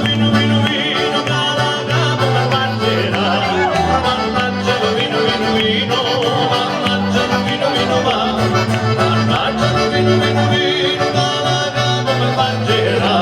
vino, vino, vino, Calacamo mi mangerà. Mannaggia lo vino, vino, vino, mannaggia lo vino, vino va. Mannaggia lo vino, vino, vino, Calacamo mi mangerà.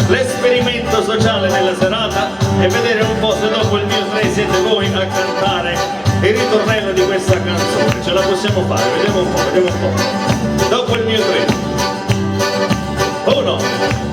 L'esperimento sociale della serata e vedere un po' se dopo il mio 3 siete voi a cantare il ritornello di questa canzone. Ce la possiamo fare? Vediamo un po', vediamo un po'. Dopo il mio 3. 1